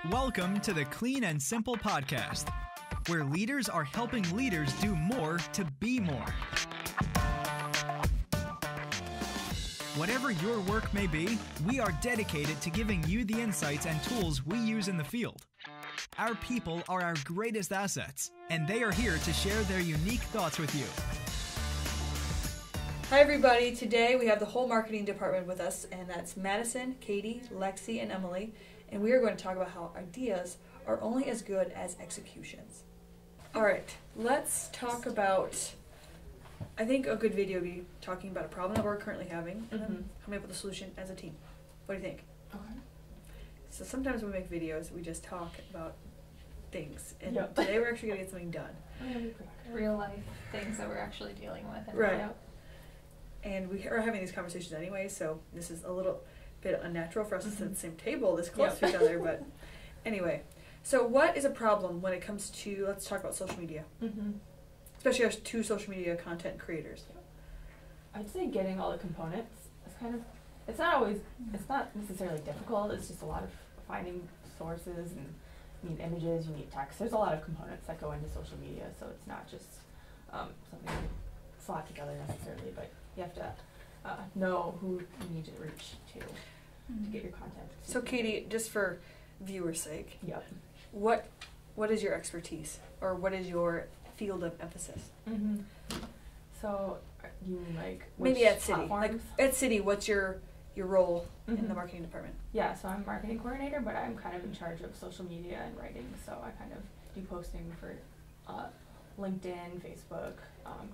Welcome to the Clean and Simple Podcast, where leaders are helping leaders do more to be more. Whatever your work may be, we are dedicated to giving you the insights and tools we use in the field. Our people are our greatest assets, and they are here to share their unique thoughts with you. Hi everybody, today we have the whole marketing department with us, and that's Madison, Katie, Lexi, and Emily, and we are going to talk about how ideas are only as good as executions. Alright, let's talk about, I think a good video would be talking about a problem that we're currently having, and then coming up with a solution as a team. What do you think? Okay. So sometimes when we make videos, we just talk about things, and today we're actually going to get something done. Real life things that we're actually dealing with. Right. And we are having these conversations anyway, so this is a little bit unnatural for us to sit at the same table this close to each other, but anyway. So what is a problem when it comes to, let's talk about social media, especially as two social media content creators? I'd say getting all the components is it's not necessarily difficult, it's just a lot of finding sources, and you need images, you need text. There's a lot of components that go into social media, so it's not just something you slot together necessarily, but you have to know who you need to reach to get your content. So Katie, just for viewers' sake, Yep. what is your expertise, or what is your field of emphasis? So you mean like maybe at City. platforms? Like at City, what's your role in the marketing department? Yeah, so I'm marketing coordinator, but I'm kind of in charge of social media and writing, so I kind of do posting for LinkedIn, Facebook,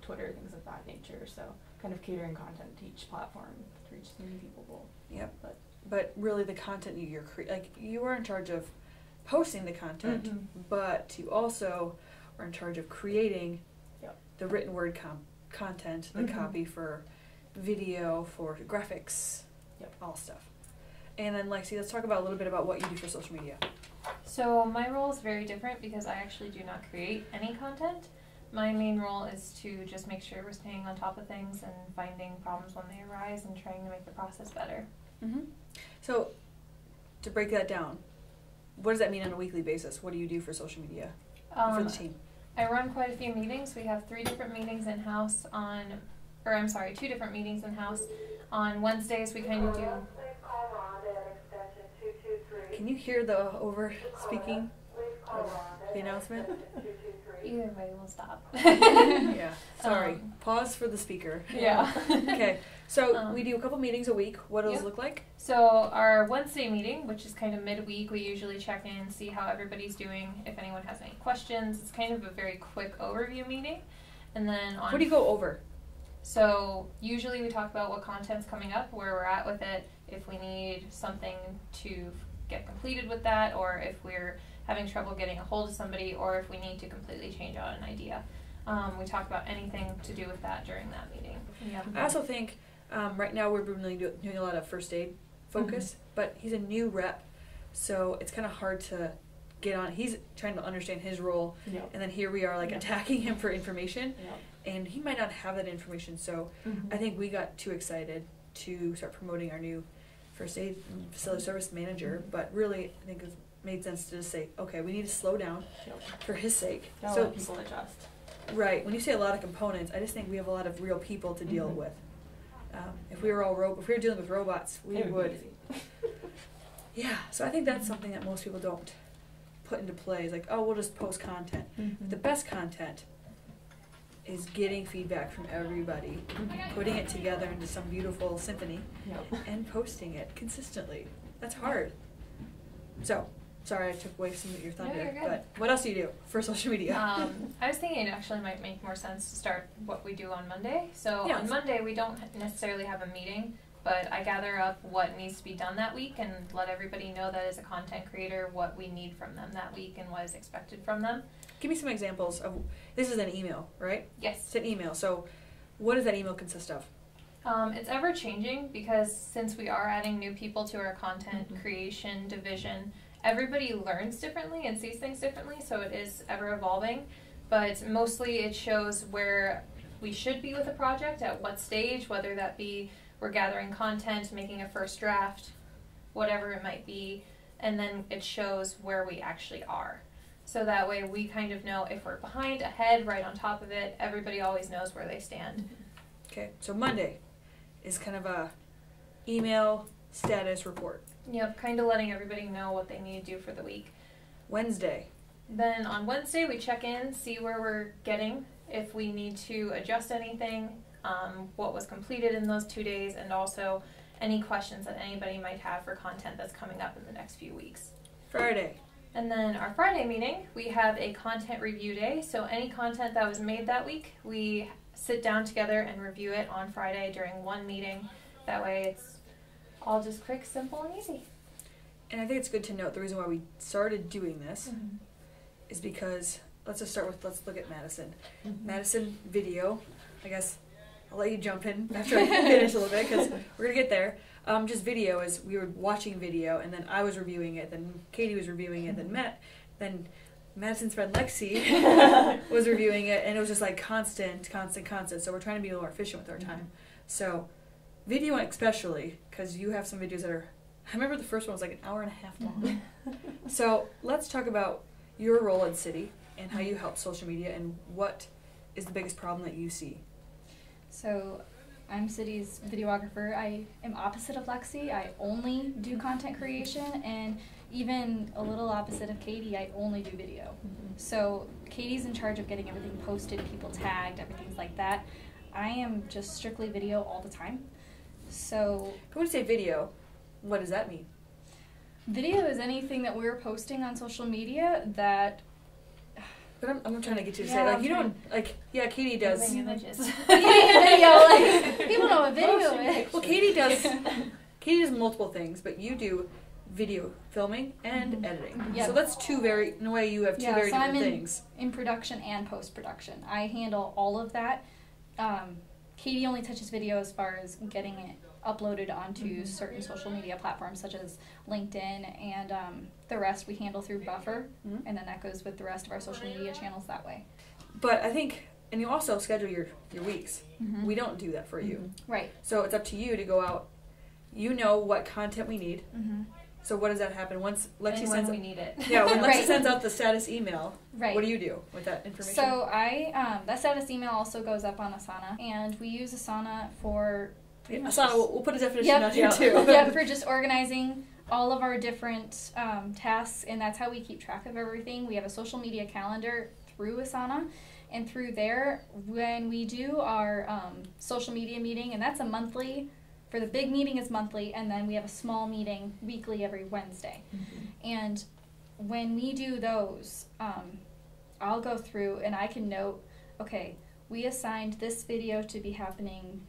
Twitter, things of that nature, so kind of catering content to each platform to reach as many people. Yep. But really the content you're you are in charge of posting the content, but you also are in charge of creating the written word content, the copy for video, for graphics, all stuff. And then Lexi, let's talk about a little bit about what you do for social media. So my role is very different because I actually do not create any content. My main role is to just make sure we're staying on top of things and finding problems when they arise and trying to make the process better. So to break that down, what does that mean on a weekly basis? What do you do for social media for the team? I run quite a few meetings. We have 3 different meetings in-house two different meetings in-house. On Wednesdays we kind of do... Can you hear the over-speaking of the announcement? Either way, we'll stop. Yeah, sorry. Pause for the speaker. Yeah. Okay, so we do a couple meetings a week. What do those look like? So our Wednesday meeting, which is kind of midweek, we usually check in, see how everybody's doing, if anyone has any questions. It's kind of a very quick overview meeting. And then What do you go over? So usually we talk about what content's coming up, where we're at with it, if we need something to get completed with that, or if we're having trouble getting a hold of somebody, or if we need to completely change out an idea. We talk about anything to do with that during that meeting. I also think right now we're really doing a lot of first aid focus, but he's a new rep, so it's kind of hard to get on. He's trying to understand his role, and then here we are attacking him for information, and he might not have that information, so I think we got too excited to start promoting our new first aid facility service manager, but really I think it's made sense to just say, okay, we need to slow down for his sake. So let people adjust. Right. When you say a lot of components, I just think we have a lot of real people to deal with. If we were dealing with robots, we would. Yeah. So I think that's something that most people don't put into play. Is like, oh, we'll just post content. But the best content is getting feedback from everybody, putting it together into some beautiful symphony, and posting it consistently. That's hard. So, sorry I took away some of your thunder, you're good. but what else do you do for social media? I was thinking it actually might make more sense to start what we do on Monday. So on Monday we don't necessarily have a meeting, but I gather up what needs to be done that week and let everybody know that as a content creator what we need from them that week and what is expected from them. Give me some examples of, this is an email, right? Yes. It's an email, so what does that email consist of? It's ever changing because since we are adding new people to our content creation division, everybody learns differently and sees things differently, so it is ever evolving. But mostly it shows where we should be with a project, at what stage, whether that be we're gathering content, making a first draft, whatever it might be, and then it shows where we actually are. So that way we kind of know if we're behind, ahead, right on top of it. Everybody always knows where they stand. Okay, so Monday is kind of a email status report. Yep, kind of letting everybody know what they need to do for the week. Wednesday. Then on Wednesday we check in, see where we're getting, if we need to adjust anything, what was completed in those 2 days, and also any questions that anybody might have for content that's coming up in the next few weeks. Friday. And then our Friday meeting, we have a content review day. So any content that was made that week, we sit down together and review it on Friday during one meeting. That way it's all just quick, simple, and easy. And I think it's good to note the reason why we started doing this is because, let's look at Madison. Madison video, I guess I'll let you jump in after I finish a little bit because we're going to get there. Just video, as we were watching video, and then I was reviewing it, then Katie was reviewing it, then Madison's friend Lexi was reviewing it, and it was just like constant. So we're trying to be a little more efficient with our time. So video especially, because you have some videos that are, I remember the first one was like an hour and a half long. So let's talk about your role in City and how you help social media and what is the biggest problem that you see. So I'm City's videographer. I am opposite of Lexi. I only do content creation, and even a little opposite of Katie, I only do video. So Katie's in charge of getting everything posted, people tagged, everything's like that. I am just strictly video all the time. So When we say video, what does that mean? video is anything that we're posting on social media that... But I'm trying to get you to Yeah, say, like, I'm you don't, like, yeah, Katie does. Moving images. video, like, people know what video is. Well, Katie does multiple things, but you do video filming and editing. Yep. So that's in a way you have two very so different I'm things. in production and post-production. I handle all of that. Katie only touches video as far as getting it uploaded onto certain social media platforms such as LinkedIn, and the rest we handle through Buffer, and then that goes with the rest of our social media channels that way. But I think, and you also schedule your weeks. We don't do that for you. Right. So it's up to you to go out. You know what content we need. So what does that happen once Lexi And sends when we need it. Yeah, when Lexi Right. sends out the status email, Right. what do you do with that information? So I that status email also goes up on Asana, and we use Asana for Asana, we'll put a definition out here yep. too. Yep, for just organizing all of our different tasks, and that's how we keep track of everything. We have a social media calendar through Asana, and through there, when we do our social media meeting, and that's a monthly, for the big meeting is monthly, and then we have a small meeting weekly every Wednesday. And when we do those, I'll go through and I can note, okay, we assigned this video to be happening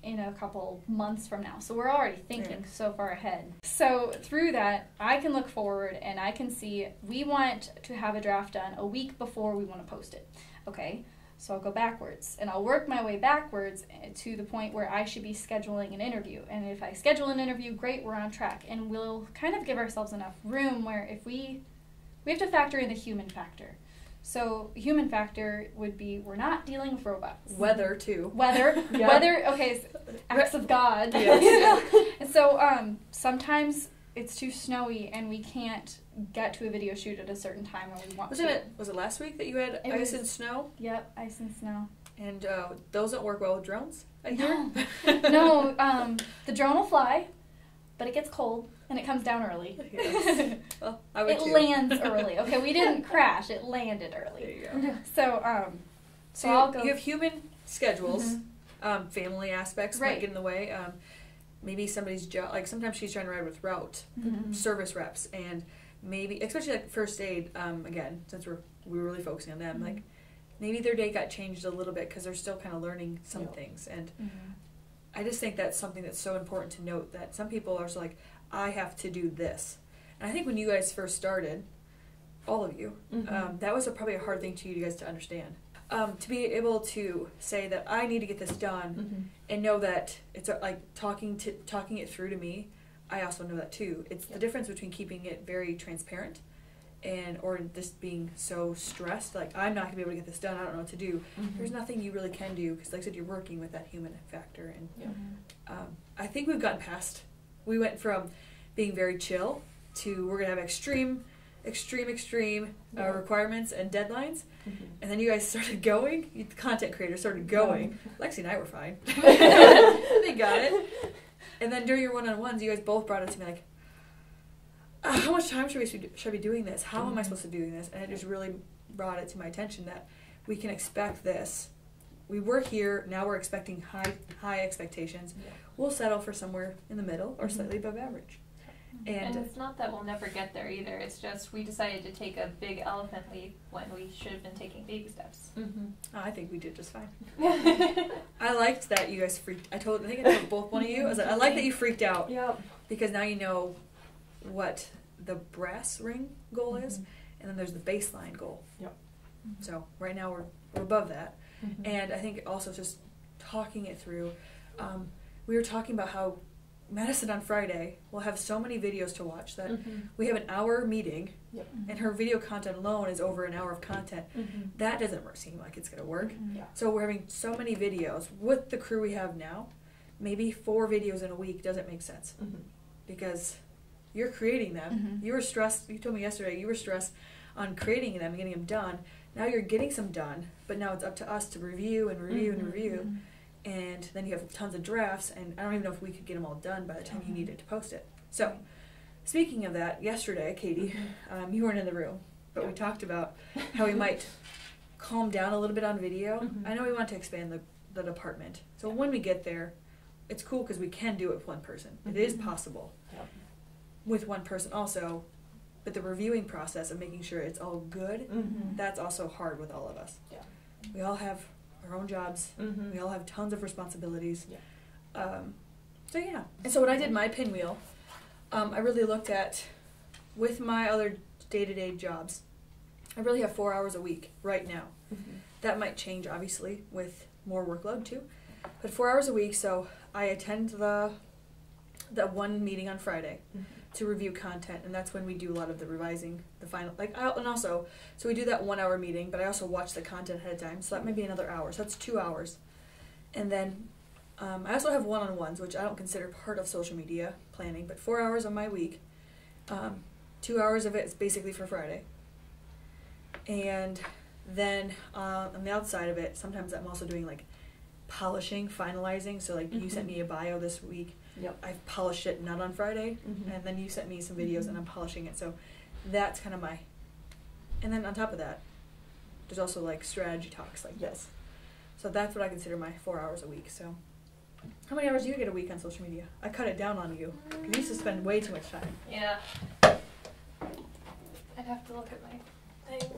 in a couple months from now. So we're already thinking so far ahead. So through that, I can look forward and I can see we want to have a draft done a week before we want to post it. Okay, so I'll go backwards and I'll work my way backwards to the point where I should be scheduling an interview. And if I schedule an interview, great, we're on track. And we'll kind of give ourselves enough room where if we have to factor in the human factor. So human factor would be we're not dealing with robots. Weather too. Weather, okay, so acts of God. Yes. And so sometimes it's too snowy and we can't get to a video shoot at a certain time when we want to. Was it last week that you had ice and snow? Yep, ice and snow. And those don't work well with drones, I No. hear? No, the drone will fly, but it gets cold and it comes down early. Yes. Well, I would It too. lands early. Okay, we didn't crash, it landed There early. you go. So, So I'll go. you have human schedules, family aspects might Right. get in the way. Maybe somebody's job, like sometimes she's trying to ride with route, service reps, and maybe, especially like first aid, again, since we're really focusing on them, like maybe their day got changed a little bit because they're still kind of learning some things. And I just think that's something that's so important to note, that some people are just like, I have to do this. And I think when you guys first started, all of you, that was probably a hard thing to you guys to understand. To be able to say that I need to get this done and know that it's like talking it through to me, I also know that too. It's the difference between keeping it very transparent or just being so stressed, like I'm not going to be able to get this done, I don't know what to do. There's nothing you really can do because, like I said, you're working with that human factor. And I think we've gotten past, we went from being very chill to we're gonna have extreme requirements and deadlines, and then you guys started going. The content creators started going. Lexi and I were fine. They got it. And then during your one-on-ones, you guys both brought it to me like, how much time should I be doing this? How am I supposed to be doing this? And it just really brought it to my attention that we can expect this. We were here, now we're expecting high expectations. Yeah. We'll settle for somewhere in the middle or slightly above average. And it's not that we'll never get there either. It's just we decided to take a big elephant leap when we should have been taking baby steps. I think we did just fine. I liked that you guys freaked. I think I told both one of you. I like that you freaked out. Yep. Because now you know what the brass ring goal is, and then there's the baseline goal. Yep. So right now we're above that, and I think also just talking it through. We were talking about how Madison on Friday will have so many videos to watch that we have an hour meeting, and her video content alone is over an hour of content. That doesn't seem like it's going to work. So we're having so many videos with the crew we have now. Maybe 4 videos in a week doesn't make sense because you're creating them. You were stressed. You told me yesterday you were stressed on creating them and getting them done. Now you're getting some done, but now it's up to us to review and review. And then you have tons of drafts, and I don't even know if we could get them all done by the time you needed to post it. So, speaking of that, yesterday, Katie, you weren't in the room, but we talked about how we might calm down a little bit on video. I know we want to expand the department. So when we get there, it's cool because we can do it with one person. It is possible with one person also, but the reviewing process of making sure it's all good, that's also hard with all of us. We all have our own jobs. We all have tons of responsibilities. So yeah. And so when I did my pinwheel, I really looked at, with my other day-to-day jobs, I really have 4 hours a week right now. That might change, obviously, with more workload too. But 4 hours a week, so I attend the one meeting on Friday to review content, and that's when we do a lot of the revising, the final, and also, so we do that 1 hour meeting, but I also watch the content ahead of time, so that might be another hour, so that's 2 hours. And then I also have one-on-ones, which I don't consider part of social media planning, but 4 hours on my week. 2 hours of it is basically for Friday. And then on the outside of it, sometimes I'm also doing like polishing, finalizing, so like you sent me a bio this week. I've polished it not on Friday, and then you sent me some videos and I'm polishing it, so that's kind of my, and then on top of that, there's also like strategy talks like this. So that's what I consider my 4 hours a week. So how many hours do you get a week on social media? I cut it down on you, because you used to spend way too much time. Yeah. I'd have to look at my thing.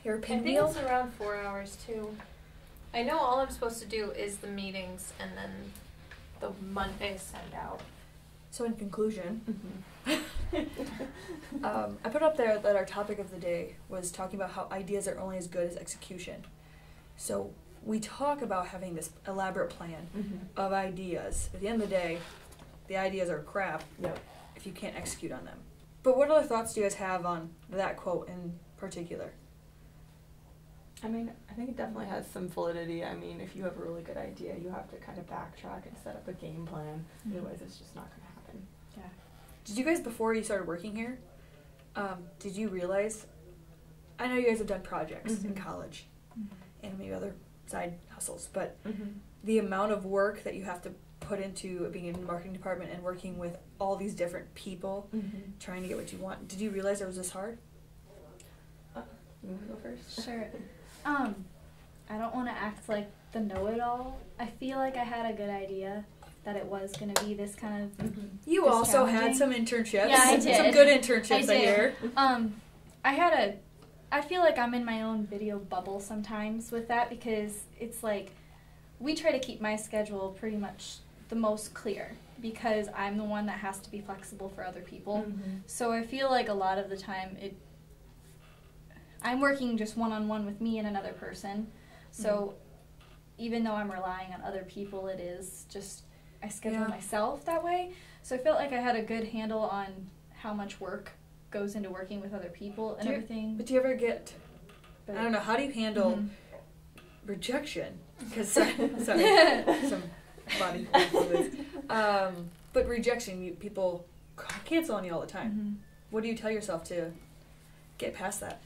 Your I pinwheel? think it's around 4 hours too. I know all I'm supposed to do is the meetings and then the Monday send out. So in conclusion, I put up there that our topic of the day was talking about how ideas are only as good as execution. So we talk about having this elaborate plan of ideas. At the end of the day, the ideas are crap if you can't execute on them. But what other thoughts do you guys have on that quote in particular? I mean, I think it definitely has some validity. I mean, if you have a really good idea, you have to kind of backtrack and set up a game plan. Otherwise, it's just not going to happen. Yeah. Did you guys, before you started working here, did you realize, I know you guys have done projects in college and maybe other side hustles, but the amount of work that you have to put into being in the marketing department and working with all these different people, trying to get what you want, did you realize it was this hard? You want to go first? Sure. I don't want to act like the know-it-all. I feel like I had a good idea that it was going to be this kind of You also had some internships. Yeah, I did. Some good internships, I hear. I feel like I'm in my own video bubble sometimes with that, because it's like we try to keep my schedule pretty much the most clear, because I'm the one that has to be flexible for other people. So I feel like a lot of the time I'm working just one-on-one with me and another person. So even though I'm relying on other people, it is just I schedule myself that way. So I felt like I had a good handle on how much work goes into working with other people and everything. But do you ever get, I don't know, how do you handle rejection? Because, sorry, some body fluids. But rejection, people cancel on you all the time. what do you tell yourself to get past that?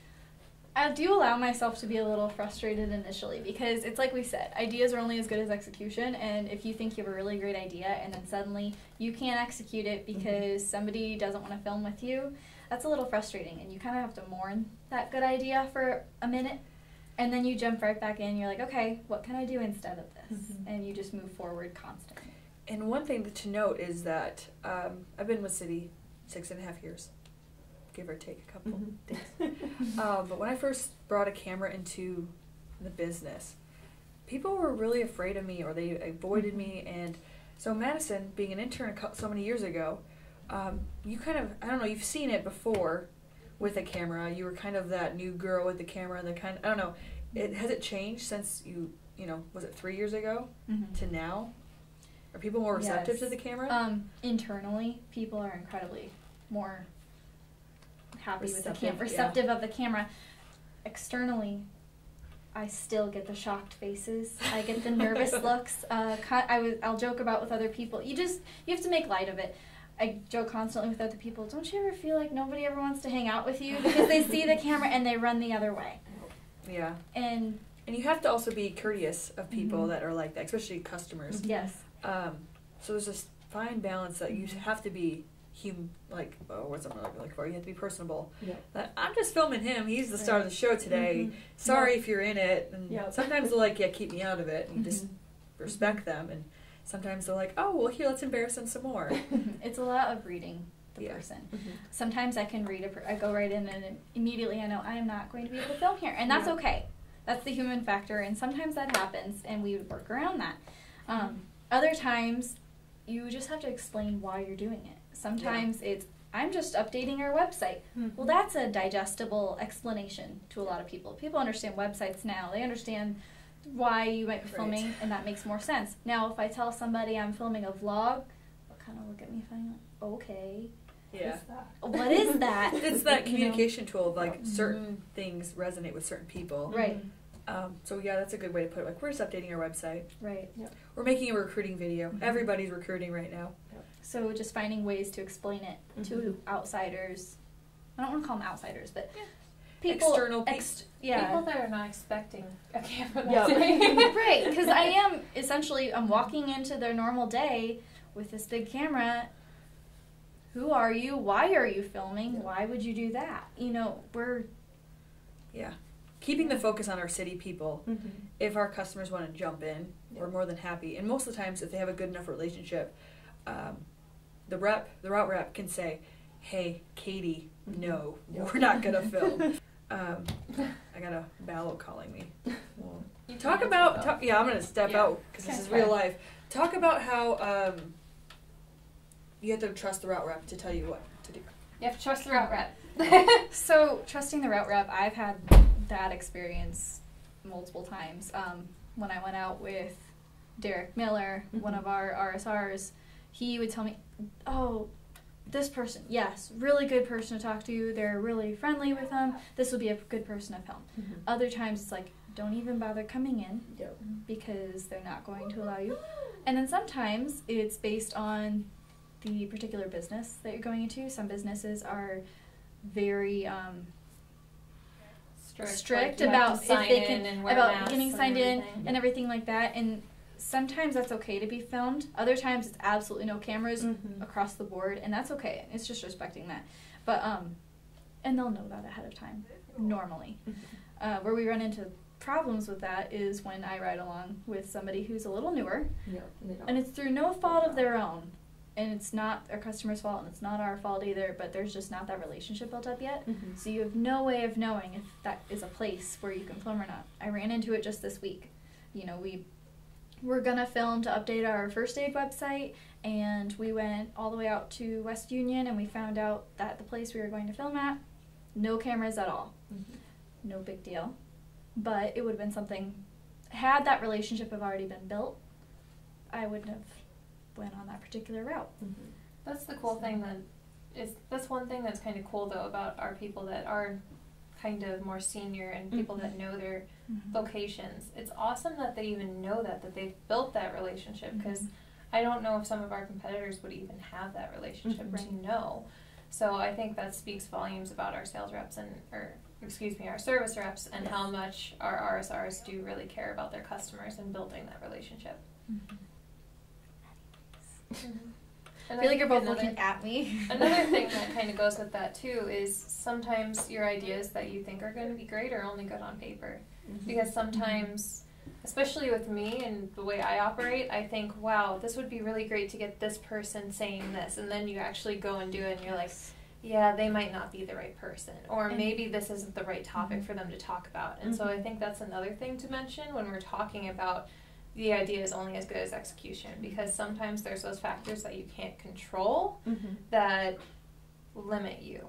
I do allow myself to be a little frustrated initially because it's like we said, ideas are only as good as execution, and if you think you have a really great idea and then suddenly you can't execute it because somebody doesn't want to film with you, that's a little frustrating, and you kind of have to mourn that good idea for a minute, and then you jump right back in. You're like, okay, what can I do instead of this? And you just move forward constantly. And one thing to note is that I've been with City 6.5 years. Give or take a couple days. But when I first brought a camera into the business, people were really afraid of me, or they avoided me. And so Madison, being an intern so many years ago, you kind of, I don't know, you've seen it before with a camera. You were kind of that new girl with the camera, and the kind, I don't know, has it changed since you know, was it 3 years ago to now? Are people more receptive to the camera? Internally, people are incredibly more happy with the camera, Receptive, receptive of the camera. Externally, I still get the shocked faces. I get the nervous looks. I'll joke about with other people. You have to make light of it. I joke constantly with other people. Don't you ever feel like nobody ever wants to hang out with you because they see the camera and they run the other way? Yeah. And you have to also be courteous of people that are like that, especially customers. Yes. So there's this fine balance that you have to be what's I'm looking for? You have to be personable. That I'm just filming him. He's the star of the show today. Sorry if you're in it. And sometimes they're like, keep me out of it. And you just respect them. And sometimes they're like, oh, well, here, let's embarrass him some more. It's a lot of reading the person. Sometimes I can read I go right in and immediately I know I am not going to be able to film here. And that's okay. That's the human factor. And sometimes that happens, and we would work around that. Other times, you just have to explain why you're doing it. Sometimes it's, I'm just updating our website. Well, that's a digestible explanation to a lot of people. People understand websites now. They understand why you might be filming, and that makes more sense. Now, if I tell somebody I'm filming a vlog, they'll kind of look at me funny, like, okay. Yeah. What is that? It's that communication tool of, like, certain things resonate with certain people. Right. So, yeah, that's a good way to put it. Like, we're just updating our website. Right. We're making a recruiting video. Everybody's recruiting right now. So just finding ways to explain it to outsiders. I don't want to call them outsiders, but people. External people. People that are not expecting a camera Yeah. that day. Right, because I am essentially, I'm walking into their normal day with this big camera. Who are you? Why are you filming? Why would you do that? You know, we're... Yeah. Keeping the focus on our city people. If our customers want to jump in, we're more than happy. And most of the times, if they have a good enough relationship, the route rep can say, hey, Katie, no, we're not going to film. I got a Ballo calling me. Well, I'm going to step out because this is real life. Talk about how you have to trust the route rep to tell you what to do. You have to trust the route rep. So, trusting the route rep, I've had that experience multiple times. When I went out with Derek Miller, one of our RSRs, he would tell me, oh, this person, yes, really good person to talk to. They're really friendly with them. This will be a good person to film. Other times it's like, don't even bother coming in because they're not going to allow you. And then sometimes it's based on the particular business that you're going into. Some businesses are very strict about if they can, about getting signed in and everything like that. And sometimes that's okay to be filmed. Other times it's absolutely no cameras across the board, and that's okay. It's just respecting that. But and they'll know that ahead of time normally. Where we run into problems with that is when I ride along with somebody who's a little newer, and it's through no fault of their own, and it's not our customer's fault, and it's not our fault either, but there's just not that relationship built up yet. So you have no way of knowing if that is a place where you can film or not. I ran into it just this week. You know, we're going to film to update our first aid website, and we went all the way out to West Union, and we found out that the place we were going to film at, no cameras at all. No big deal. But it would have been something, had that relationship have already been built, I wouldn't have went on that particular route. That's the cool thing that's one thing that's kind of cool though about our people that are kind of more senior and people that know their vocations. It's awesome that they even know that they've built that relationship, because I don't know if some of our competitors would even have that relationship to know. So I think that speaks volumes about our sales reps our service reps, and how much our RSRs do really care about their customers and building that relationship. I feel like you're both looking at me. Another thing that kind of goes with that too is sometimes your ideas that you think are going to be great are only good on paper. Because sometimes, especially with me and the way I operate, I think, wow, this would be really great to get this person saying this. And then you actually go and do it and you're like, yeah, they might not be the right person. Or maybe this isn't the right topic for them to talk about. And so I think that's another thing to mention when we're talking about the idea is only as good as execution, because sometimes there's those factors that you can't control that limit you.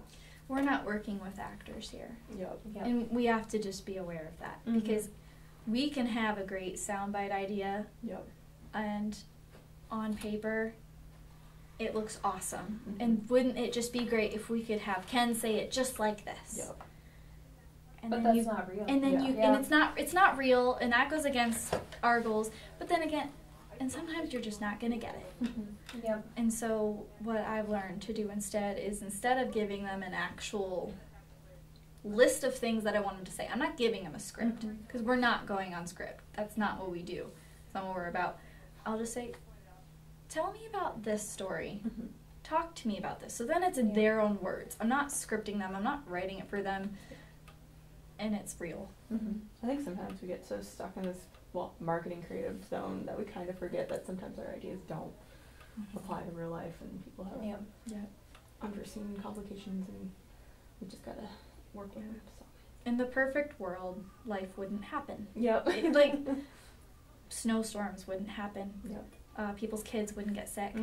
We're not working with actors here. Yep. And we have to just be aware of that, because we can have a great soundbite idea, and on paper it looks awesome. And wouldn't it just be great if we could have Ken say it just like this? And but then that's not real. And then and it's not real, and that goes against our goals. But then again, and sometimes you're just not gonna get it. And so what I've learned to do instead of giving them an actual list of things that I want them to say, I'm not giving them a script, because we're not going on script. That's not what we do. That's not what we're about. I'll just say, tell me about this story. Talk to me about this. So then it's in their own words. I'm not scripting them. I'm not writing it for them. And it's real. I think sometimes we get so stuck in this marketing creative zone that we kind of forget that sometimes our ideas don't apply to real life, and people have unforeseen complications, and we just gotta work with them. So. In the perfect world, life wouldn't happen. Like snowstorms wouldn't happen. People's kids wouldn't get sick.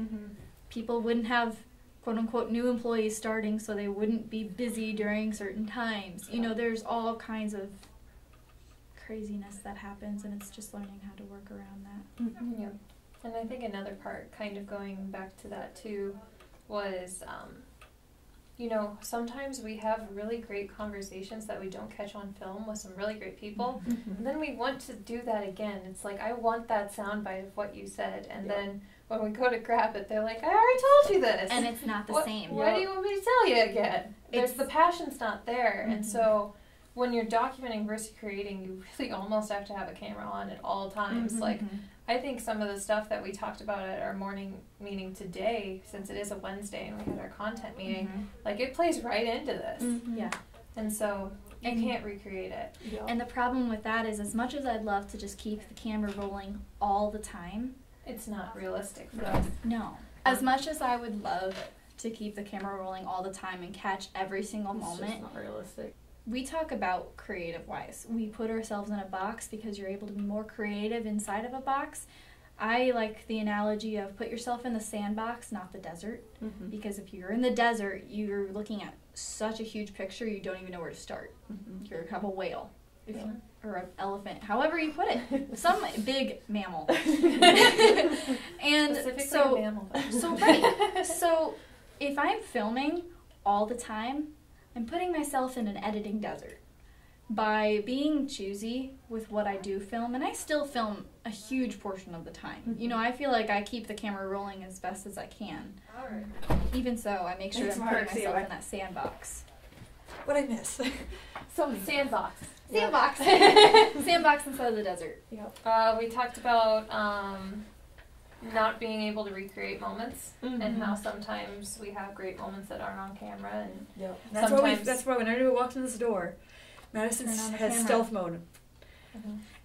People wouldn't have quote-unquote new employees starting, so they wouldn't be busy during certain times. You know, there's all kinds of craziness that happens, and it's just learning how to work around that. And I think another part, kind of going back to that too, was, you know, sometimes we have really great conversations that we don't catch on film with some really great people, and then we want to do that again. It's like, I want that soundbite of what you said, and then when we go to grab it, they're like, I already told you this. And it's not the same. Why do you want me to tell you again? The passion's not there. And so when you're documenting versus creating, you really almost have to have a camera on at all times. Like, I think some of the stuff that we talked about at our morning meeting today, since it is a Wednesday and we had our content meeting, like, it plays right into this. And so you can't recreate it. And the problem with that is, as much as I'd love to just keep the camera rolling all the time, it's not realistic for us. No. As much as I would love to keep the camera rolling all the time and catch every single moment, it's not realistic. We talk about creative-wise. We put ourselves in a box because you're able to be more creative inside of a box. I like the analogy of put yourself in the sandbox, not the desert. Because if you're in the desert, you're looking at such a huge picture, you don't even know where to start. You're a couple whale. Or an elephant, however you put it, some big mammal. And specifically mammal. So if I'm filming all the time, I'm putting myself in an editing desert by being choosy with what I do film, and I still film a huge portion of the time. You know, I feel like I keep the camera rolling as best as I can. Even so, I make sure I'm putting myself in that sandbox. What'd I miss? Sandbox. Sandbox. Sandbox instead of the desert. We talked about not being able to recreate moments, and how sometimes we have great moments that aren't on camera, and that's why whenever we walk in this door, Madison has stealth mode.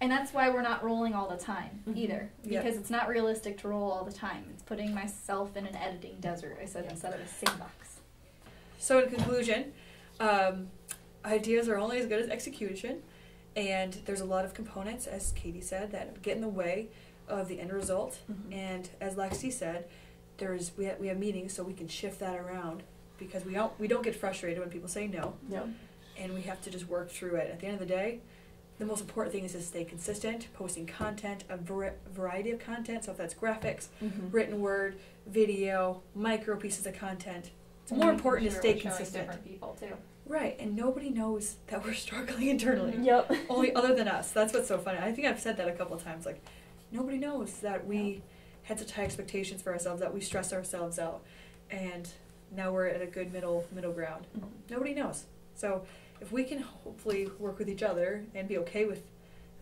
And that's why we're not rolling all the time either, because it's not realistic to roll all the time. It's putting myself in an editing desert, I said, instead of a sandbox. So in conclusion, ideas are only as good as execution, and there's a lot of components, as Katie said, that get in the way of the end result. And as Lexi said, we have meetings so we can shift that around, because we don't get frustrated when people say no. And we have to just work through it. At the end of the day, the most important thing is to stay consistent, posting content, a variety of content. So if that's graphics, written word, video, micro pieces of content, it's more important to stay consistent. Different people too. Right, and nobody knows that we're struggling internally. Only other than us. That's what's so funny. I think I've said that a couple of times. Like, nobody knows that we had such high expectations for ourselves, that we stress ourselves out. And now we're at a good middle ground. Nobody knows. So if we can hopefully work with each other and be okay with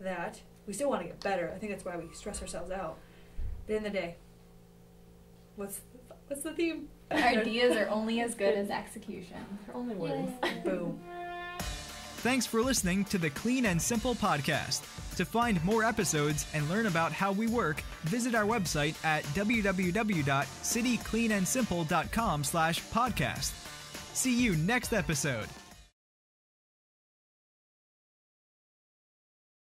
that, we still want to get better. I think that's why we stress ourselves out. But in the day, what's the theme? Ideas are only as good as execution. They're only words. Boom. Thanks for listening to the Clean and Simple podcast. To find more episodes and learn about how we work, visit our website at www.citycleanandsimple.com/podcast. See you next episode.